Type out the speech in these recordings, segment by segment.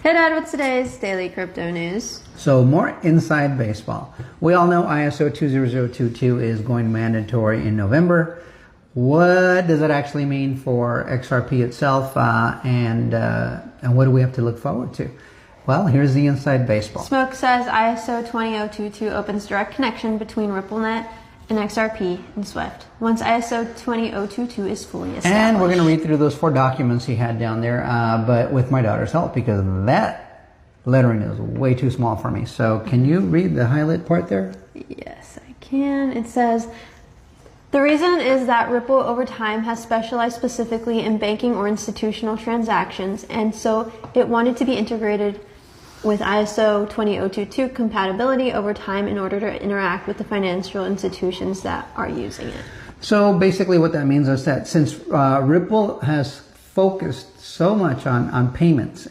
Hey Dad, what's today's daily crypto news? So more inside baseball. We all know ISO 20022 is going mandatory in November. What does it actually mean for XRP itself, and what do we have to look forward to? Well, here's the inside baseball. Smoke says ISO 20022 opens direct connection between RippleNet and XRP and Swift once ISO 20022 is fully established. And we're going to read through those 4 documents he had down there, but with my daughter's help, because that lettering is way too small for me. So can you read the highlight part there? Yes, I can. It says, the reason is that Ripple over time has specialized specifically in banking or institutional transactions, and so it wanted to be integrated with ISO 20022 compatibility over time in order to interact with the financial institutions that are using it. So basically what that means is that since Ripple has focused so much on payments,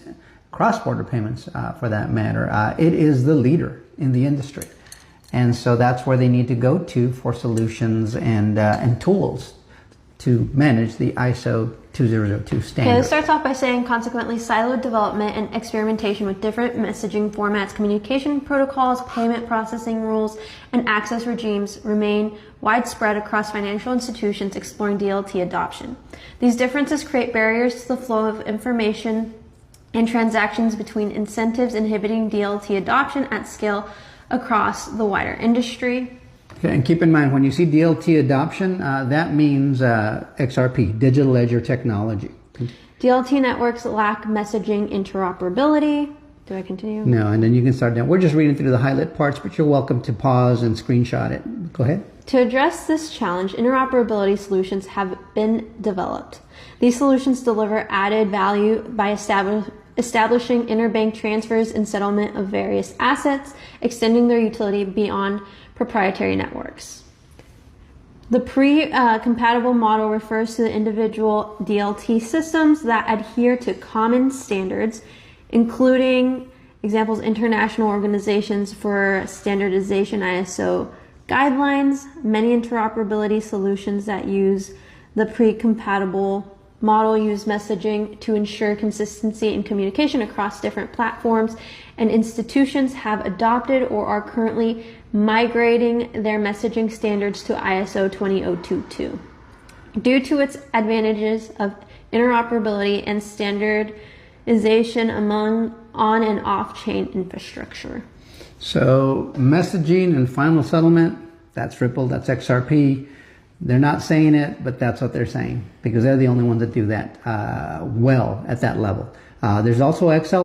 cross-border payments for that matter, it is the leader in the industry. And so that's where they need to go to for solutions and tools to manage the ISO 20022 standard. Okay, this starts off by saying, consequently, siloed development and experimentation with different messaging formats, communication protocols, payment processing rules, and access regimes remain widespread across financial institutions exploring DLT adoption. These differences create barriers to the flow of information and transactions between incentives inhibiting DLT adoption at scale across the wider industry. Okay, and keep in mind, when you see DLT adoption, that means XRP, digital ledger technology. DLT networks lack messaging interoperability. Do I continue? No, and then you can start down. We're just reading through the highlight parts, but you're welcome to pause and screenshot it. Go ahead. To address this challenge, interoperability solutions have been developed. These solutions deliver added value by establishing interbank transfers and settlement of various assets, extending their utility beyond proprietary networks. The pre-compatible model refers to the individual DLT systems that adhere to common standards, including examples, international organizations for standardization ISO guidelines. Many interoperability solutions that use the pre-compatible model use messaging to ensure consistency in communication across different platforms, and institutions have adopted or are currently migrating their messaging standards to ISO 20022 due to its advantages of interoperability and standardization among on and off-chain infrastructure. So messaging and final settlement, that's Ripple, that's XRP. They're not saying it, but that's what they're saying, because they're the only ones that do that well at that level. There's also XL.